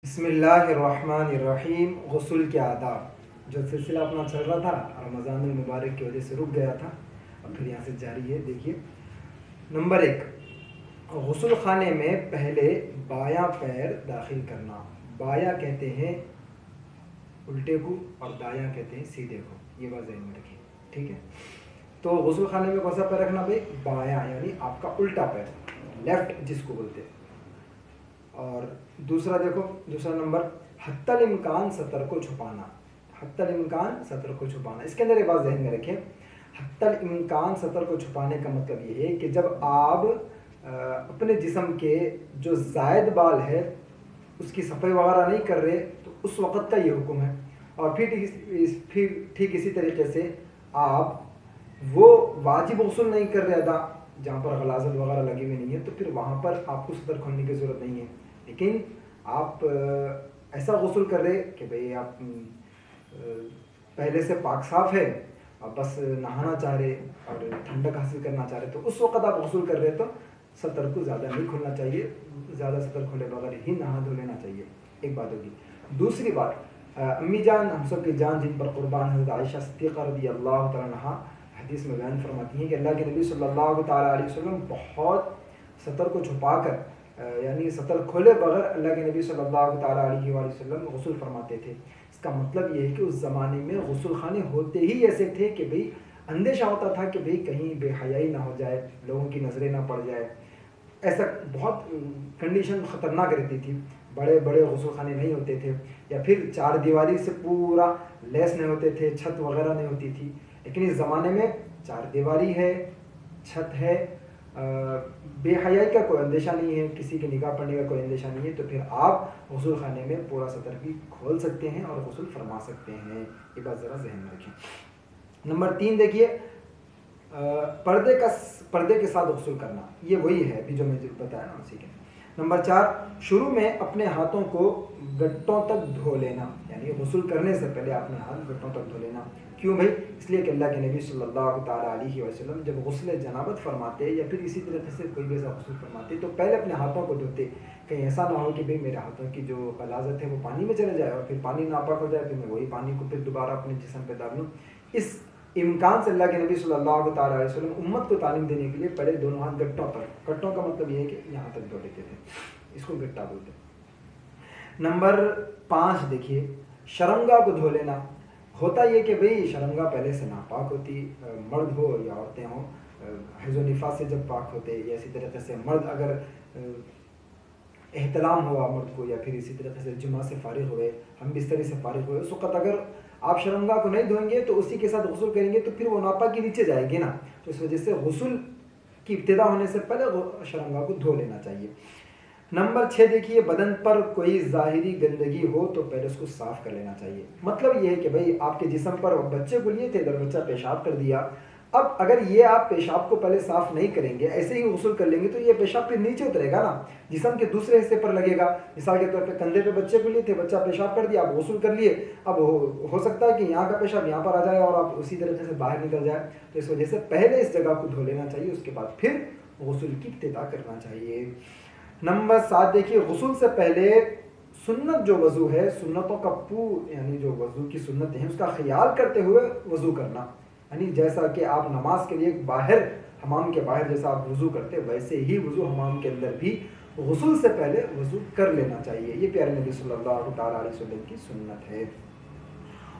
بسم اللہ الرحمن الرحیم۔ غسل کے آداب جو سلسلہ اپنا چل رہا تھا رمضان المبارک کی وجہ سے رک گیا تھا، اب پھر یہاں سے جاری ہے۔ دیکھیے، نمبر 1، غسل خانے میں پہلے بایاں پیر داخل کرنا۔ بایاں کہتے ہیں الٹے کو اور دایاں کہتے ہیں سیدھے کو، یہ بات ذہن میں رکھیں، ٹھیک ہے؟ تو غسل خانے میں کون سا پیر رکھنا بھائی؟ بایاں، یعنی آپ کا الٹا پیر، لیفٹ جس کو بولتے ہیں۔ اور دوسرا دیکھو، دوسرا نمبر، حتی الامکان سطر کو چھپانا۔ حتی الامکان سطر کو چھپانا، اس کے اندر یہ بات ذہن میں رکھیں، حتی الامکان سطر کو چھپانے کا مطلب یہ ہے کہ جب آپ اپنے جسم کے جو زائد بال ہے اس کی صفائی وغیرہ نہیں کر رہے تو اس وقت کا یہ حکم ہے۔ اور پھر ٹھیک اسی طریقے سے آپ وہ واجب غسل نہیں کر رہے ادا جہاں پر غلاظت وغیرہ لگی ہوئی نہیں ہے، تو پھر وہاں پر آپ کو سطر کھولنے کی ضرورت نہیں ہے، لیکن آپ ایسا غسل کر رہے کہ بھئی آپ پہلے سے پاک صاف ہے اور بس نہانا چاہ رہے اور ٹھنڈک حاصل کرنا چاہ رہے، تو اس وقت آپ غسل کر رہے تو سطر کو زیادہ نہیں کھولنا چاہیے، زیادہ سطر کھولے بغیر ہی نہا دھو لینا چاہیے، ایک بات ہوگی۔ دوسری بات، امی جان ہم سب کی جان جن پر قربان حضرت عائشہ صدیقہ رضی اللہ تعالیٰ عنہا حدیث میں بیان فرماتی ہیں کہ اللہ کے نبی صلی اللہ تعالیٰ علیہ وسلم بہت سطر کو چھپا کر یعنی سطر کھولے بغیر اللہ کے نبی صلی اللہ تعالیٰ علیہ وآلہ وسلم غسل فرماتے تھے۔ اس کا مطلب یہ ہے کہ اس زمانے میں غسل خانے ہوتے ہی ایسے تھے کہ بھئی اندیشہ ہوتا تھا کہ بھئی کہیں بے حیائی نہ ہو جائے، لوگوں کی نظریں نہ پڑ جائے، ایسا بہت کنڈیشن خطرناک رہتی تھی۔ بڑے بڑے غسل خانے نہیں ہوتے تھے، یا پھر چار دیواری سے پورا لیس نہیں ہوتے تھے، چھت وغیرہ نہیں ہوتی تھی، لیکن اس زمانے میں چار دیواری ہے، چھت ہے، بے حیائی کا کوئی اندیشہ نہیں ہے، کسی کی نگاہ پڑنے کا کوئی اندیشہ نہیں ہے، تو پھر آپ غسل خانے میں پورا سطر بھی کھول سکتے ہیں اور غسل فرما سکتے ہیں، یہ بات ذرا ذہن میں رکھیں۔ نمبر 3 دیکھیے، پردے کے ساتھ غسل کرنا، یہ وہی ہے ابھی جو میں بتایا نا اسی کے۔ نمبر 4، شروع میں اپنے ہاتھوں کو گٹوں تک دھو لینا، یعنی غسل کرنے سے پہلے اپنے ہاتھ گٹوں تک دھو لینا۔ کیوں بھائی؟ اس لیے کہ اللہ کے نبی صلی اللہ تعالیٰ علیہ وسلم جب غسل جنابت فرماتے یا پھر اسی طریقے سے کوئی بھی ایسا غسل فرماتے تو پہلے اپنے ہاتھوں کو دھوتے، کہیں ایسا نہ ہو کہ بھئی میرے ہاتھوں کی جو غلاظت ہے وہ پانی میں چلے جائے اور پھر پانی ناپاک ہو جائے، پھر میں وہی پانی کو پھر دوبارہ اپنے جسم پہ ڈال لوں۔ اس امکان سے اللہ کے نبی صلی اللہ تعالیٰ علیہ وسلم امت کو تعلیم دینے کے لیے پہلے دونوں ہاتھ گٹوں پر، گٹوں کا مطلب یہ ہے کہ یہاں تک دھو لیتے تھے، اس کو گٹا بولتے ہیں۔ نمبر 5 دیکھیے، شرمگاہ کو دھو لینا۔ ہوتا یہ کہ بھئی شرمگاہ پہلے سے ناپاک ہوتی، مرد ہو یا عورتیں ہوں، حیض و نفاس سے جب پاک ہوتے، یا اسی طریقے سے مرد اگر احتلام ہوا مرد کو، یا پھر اسی طریقے سے جمعہ سے فارغ ہوئے، ہم بستری سے فارغ ہوئے، اس وقت اگر آپ شرمگاہ کو نہیں دھوئیں گے تو اسی کے ساتھ غسل کریں گے تو پھر وہ ناپاکی نیچے جائے گی نا، تو اس وجہ سے غسل کی ابتدا ہونے سے پہلے شرمگاہ کو دھو لینا چاہیے۔ نمبر 6 دیکھیے، بدن پر کوئی ظاہری گندگی ہو تو پہلے اس کو صاف کر لینا چاہیے۔ مطلب یہ ہے کہ بھئی آپ کے جسم پر بچے کو لیے تھے، ادھر بچہ پیشاب کر دیا، اب اگر یہ آپ پیشاب کو پہلے صاف نہیں کریں گے، ایسے ہی غسل کر لیں گے تو یہ پیشاب پھر نیچے اترے گا نا، جسم کے دوسرے حصے پر لگے گا۔ مثال کے طور پہ کندھے پہ بچے کو لیے تھے، بچہ پیشاب کر دیا، آپ غسل کر لیے، اب ہو سکتا ہے کہ یہاں کا پیشاب یہاں پر آ جائے اور آپ اسی طریقے سے باہر نکل جائے، تو اس وجہ سے پہلے اس جگہ کو دھو لینا چاہیے، اس کے بعد پھر غسل کی ابتدا کرنا چاہیے۔ نمبر 7 دیکھیے، غسل سے پہلے سنت جو وضو ہے، سنتوں کا یعنی جو وضو کی سنت ہیں اس کا خیال کرتے ہوئے وضو کرنا، یعنی جیسا کہ آپ نماز کے لیے باہر حمام کے باہر جیسا آپ وضو کرتے ویسے ہی وضو حمام کے اندر بھی غسل سے پہلے وضو کر لینا چاہیے، یہ پیارے نبی صلی اللہ تعالیٰ علیہ وسلم کی سنت ہے۔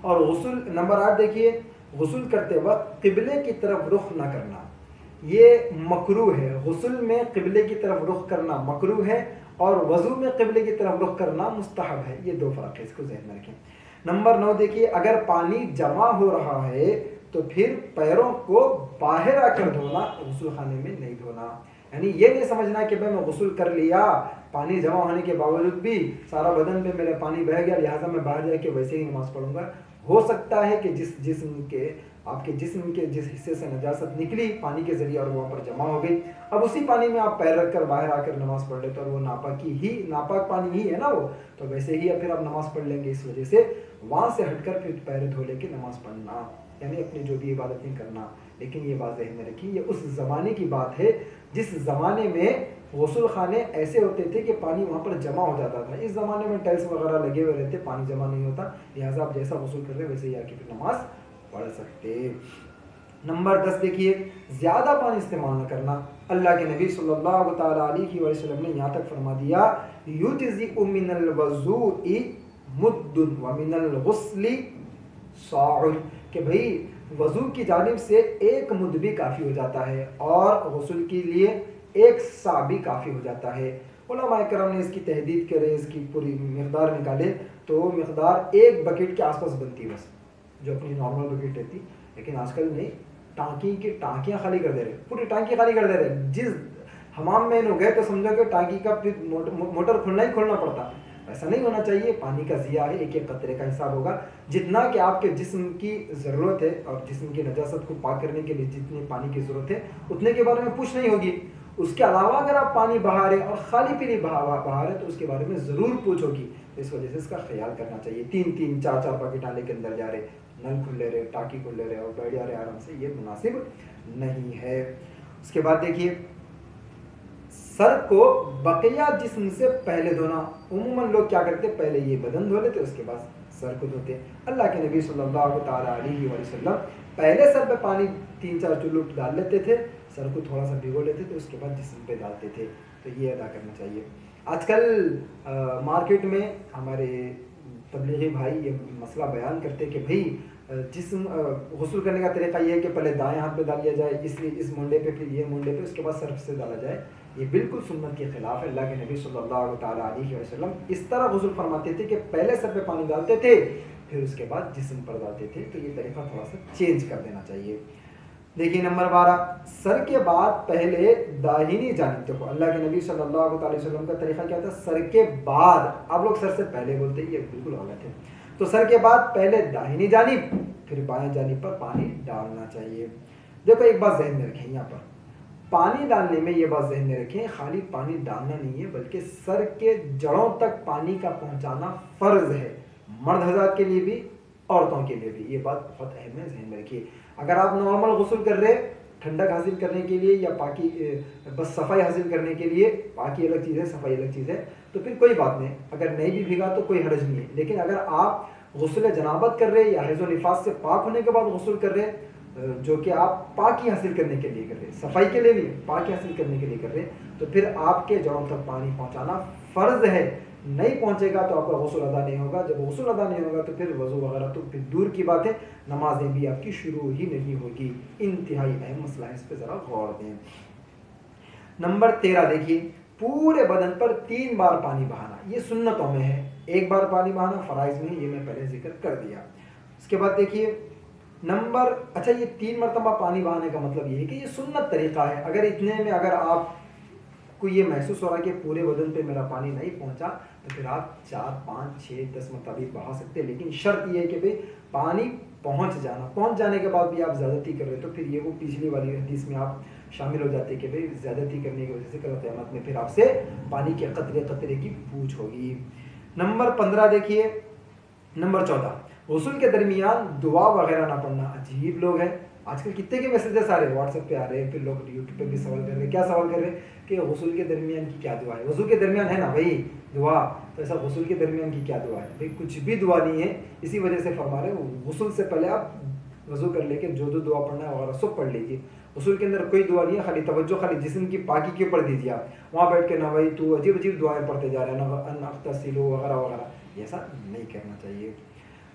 اور غسل نمبر 8 دیکھیے، غسل کرتے وقت قبلے کی طرف رخ نہ کرنا، یہ مکروہ ہے۔ غسل میں قبلے کی طرف رخ کرنا مکروہ ہے اور وضو میں قبلے کی طرف رخ کرنا مستحب ہے، یہ دو فرق ہے، اس کو ذہن میں رکھیں۔ نمبر 9 دیکھیے، اگر پانی جمع ہو رہا ہے تو پھر پیروں کو باہر آ کر دھونا، غسل خانے میں نہیں دھونا، یعنی یہ نہیں سمجھنا کہ میں غسل کر لیا، پانی جمع ہونے کے باوجود بھی سارا بدن پہ میرا پانی بہہ گیا لہٰذا میں باہر جا کے ویسے ہی نماز پڑھوں گا۔ ہو سکتا ہے کہ آپ کے جسم کے جس حصے سے نجاست نکلی پانی کے ذریعے اور وہاں پر جمع ہو گئی، اب اسی پانی میں آپ پیر رکھ کر باہر آ کر نماز پڑھ لیتے اور وہ ناپاک پانی ہی ہے نا وہ، تو ویسے ہی پھر آپ نماز پڑھ لیں گے، اس وجہ سے وہاں سے ہٹ کر پھر پیر دھو لے کے نماز پڑھنا، یعنی اپنی جو بھی عبادتیں کرنا۔ لیکن یہ بات ذہن میں رکھیے، یہ اس زمانے کی بات ہے جس زمانے میں غسل خانے ایسے ہوتے تھے کہ پانی وہاں پر جمع ہو جاتا تھا. اس زمانے میں ٹائلس وغیرہ لگے ہوئے رہتے, پانی جمع نہیں ہوتا, لہٰذا آپ جیسا غسل کر رہے ویسے ہی آ کے پھر نماز پڑھ سکتے. نمبر 10 دیکھیے, زیادہ پانی استعمال نہ کرنا. اللہ کے نبی صلی اللہ تعالیٰ علیہ وسلم نے یہاں تک فرما دیا, یجزئ من الوضوء مد ومن الغسل صاع, کہ بھائی وضو کی جانب سے 1 مد بھی کافی ہو جاتا ہے اور غسل کے لیے 1 صاع بھی کافی ہو جاتا ہے. علماء کرام نے اس کی تحدید کرے, اس کی پوری مقدار نکالے تو مقدار 1 بکیٹ کے آس پاس بنتی بس, جو اپنی نارمل بکیٹ رہتی. لیکن آج کل نہیں, ٹانکی کی ٹانکیاں خالی کر دے رہے, پوری ٹانکی خالی کر دے رہے. جس حمام میں ہو گئے تو سمجھو کہ ٹانکی کا پھر موٹر کھولنا پڑتا. ایسا نہیں ہونا چاہیے. پانی کا ضیاع ہے, 1 قطرے کا حساب ہوگا. جتنا کہ آپ کے جسم کی ضرورت ہے اور جسم کی نجاست کو پاک کرنے کے لیے جتنے پانی کی ضرورت ہے اتنے کے بارے میں پوچھ نہیں ہوگی. اس کے علاوہ اگر آپ پانی بہا رہے اور خالی پیلی بہا رہے تو اس کے بارے میں ضرور پوچھو گی. اس وجہ سے اس کا خیال کرنا چاہیے. 3 4 بکیٹ لے کے اندر جا رہے, نل کھلے رہے, ٹانکی کھلے رہے اور بیٹھ جا رہے آرام سے, یہ مناسب نہیں ہے. اس کے بعد دیکھیے, سر کو بقیہ جسم سے پہلے دھونا. عموماً لوگ کیا کرتے, پہلے یہ بدن دھو لیتے اس کے بعد سر کو دھوتے. اللہ کے نبی صلی اللہ تعالیٰ علیہ وسلم پہلے سر پہ پانی 3 4 چلوٹ ڈال لیتے تھے, سر کو تھوڑا سا بھگو لیتے تھے, اس کے بعد جسم پہ ڈالتے تھے. تو یہ ادا کرنا چاہیے. آج کل مارکیٹ میں ہمارے تبلیغی بھائی یہ مسئلہ بیان کرتے کہ بھائی جسم غسل کرنے کا طریقہ یہ ہے کہ پہلے دائیں ہاتھ پہ ڈال لیا جائے, اس لیے اس منڈے پہ, پھر یہ منڈے پہ, اس کے بعد سر سے ڈالا جائے. یہ بالکل سنت کے خلاف ہے. اللہ کے نبی صلی اللہ تعالیٰ علیہ وسلم اس طرح غسل فرماتے تھے کہ پہلے سر پہ پانی ڈالتے تھے پھر اس کے بعد جسم پر ڈالتے تھے. تو یہ طریقہ تھوڑا سا چینج کر دینا چاہیے. دیکھیے نمبر 12, سر کے بعد پہلے داہنی جانب. دیکھو اللہ کے نبی صلی اللہ تعالی وسلم کا طریقہ کیا تھا, سر کے بعد. آپ لوگ سر سے پہلے بولتے ہیں, یہ بالکل غلط ہے. تو سر کے بعد پہلے داہنی جانب پھر بائیں جانب پر پانی ڈالنا چاہیے. دیکھو ایک بات ذہن میں رکھیں, یہاں پر پانی ڈالنے میں یہ بات ذہن میں رکھیں, خالی پانی ڈالنا نہیں ہے بلکہ سر کے جڑوں تک پانی کا پہنچانا فرض ہے, مرد حضرات کے لیے بھی عورتوں کے لیے بھی. یہ بات بہت اہم ہے, ذہن میں رکھیے. اگر آپ نارمل غسل کر رہے ٹھنڈک حاصل کرنے کے لیے یا پاکی بس صفائی حاصل کرنے کے لیے, پاکی الگ چیز ہے صفائی الگ چیز ہے, تو پھر کوئی بات نہیں. اگر نہیں بھی بھیگا تو کوئی حرج نہیں ہے. لیکن اگر آپ غسل جنابت کر رہے یا حیض و نفاس سے پاک ہونے کے بعد غسل کر رہے, جو کہ آپ پاکی حاصل کرنے کے لیے کر رہے, صفائی کے لیے نہیں, پاکی حاصل کرنے کے لیے کر رہے, تو پھر آپ کے جڑوں تک پانی پہنچانا فرض ہے. نہیں پہنچے گا تو آپ کا غسل ادا نہیں ہوگا. جب غسل ادا نہیں ہوگا تو پھر وضو وغیرہ تو پھر دور کی بات ہے, نمازیں بھی آپ کی شروع ہی نہیں ہوگی. انتہائی اہم مسئلہ ہے, اس پہ ذرا غور دیں. نمبر 13 دیکھیے, پورے بدن پر 3 بار پانی بہانا. یہ سنتوں میں ہے, 1 بار پانی بہانا فرائض میں ہے, یہ میں پہلے ذکر کر دیا. اس کے بعد دیکھیے اچھا یہ 3 مرتبہ پانی بہانے کا مطلب یہ ہے کہ یہ سنت طریقہ ہے. اگر اتنے میں اگر آپ کو یہ محسوس ہو رہا ہے کہ پورے بدن پہ میرا پانی نہیں پہنچا تو پھر آپ 4 5 6 10 مرتبہ بہا سکتے ہیں. لیکن شرط یہ ہے کہ بھائی پانی پہنچ جانے کے بعد بھی آپ زیادتی کر رہے تو پھر یہ وہ پچھلی والی حدیث میں آپ شامل ہو جاتے کہ بھائی زیادتی کرنے کی وجہ سے کل قیامت میں پھر آپ سے پانی کے قطرے قطرے کی پوچھ ہوگی. نمبر 15 دیکھیے. نمبر 14, غسل کے درمیان دعا وغیرہ نہ پڑھنا. عجیب لوگ ہیں آج کل, کتنے کے میسیجز آ رہے ہیں, واٹس ایپ پہ آ رہے ہیں, پھر لوگ یوٹیوب پہ بھی سوال کر رہے ہیں. کیا سوال کر رہے ہیں کہ غسل کے درمیان کی کیا دعا ہے. وضو کے درمیان ہے نا بھائی دعا, تو ایسا غسل کے درمیان کی کیا دعا ہے بھائی, کچھ بھی دعا نہیں ہے. اسی وجہ سے فرما رہے ہیں غسل سے پہلے آپ وضو کر لے کے جو دعا پڑھنا ہے وغیرہ سب پڑھ لیجیے. غسل کے اندر کوئی دعا نہیں ہے, خالی توجہ خالی جسم کی پاکی کے اوپر دیجیے. آپ وہاں بیٹھ کے نہ بھائی تو عجیب دعائیں پڑھتے جا رہے ہیں, نہ اغتسل وغیرہ وغیرہ, ایسا نہیں کرنا چاہیے.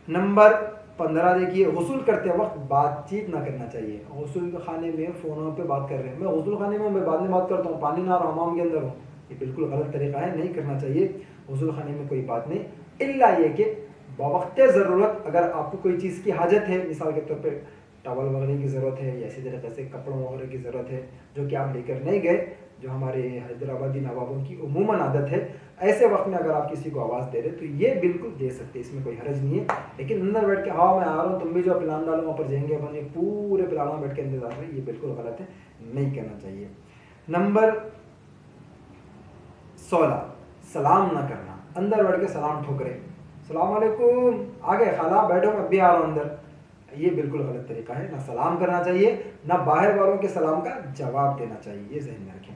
نمبر 15 دیکھیے, غسل کرتے وقت بات چیت نہ کرنا چاہیے. غسل خانے میں فونوں پہ بات کر رہے ہیں, میں غسل خانے میں میں بعد میں بات کرتا ہوں, پانی نہ رہا حمام کے اندر ہوں, یہ بالکل غلط طریقہ ہے, نہیں کرنا چاہیے. غسل خانے میں کوئی بات نہیں, الا یہ کہ بوقت ضرورت اگر آپ کو کوئی چیز کی حاجت ہے, مثال کے طور پہ ٹاول وغیرہ کی ضرورت ہے یا اسی طریقے سے کپڑوں وغیرہ کی ضرورت ہے جو کہ آپ لے کر نہیں گئے, جو ہمارے حیدرآبادی نوابوں کی عموماً عادت ہے, ایسے وقت میں اگر آپ کسی کو آواز دے رہے تو یہ بالکل دے سکتے, اس میں کوئی حرج نہیں ہے. لیکن اندر بیٹھ کے ہاں میں آ رہا ہوں تم بھی جو پلان ڈالو وہاں پر جائیں گے اپنے پورے پلانا بیٹھ کے انتظار کریں, یہ بالکل غلط ہے, نہیں کرنا چاہیے. نمبر 16, سلام نہ کرنا. اندر بیٹھ کے سلام ٹھوکرے, السلام علیکم, آگے خالہ بیٹھو میں بھی آ رہا ہوں اندر, یہ بالکل غلط طریقہ ہے. نہ سلام کرنا چاہیے, نہ باہر والوں کے سلام کا جواب دینا چاہیے, یہ ذہن میں رکھیں.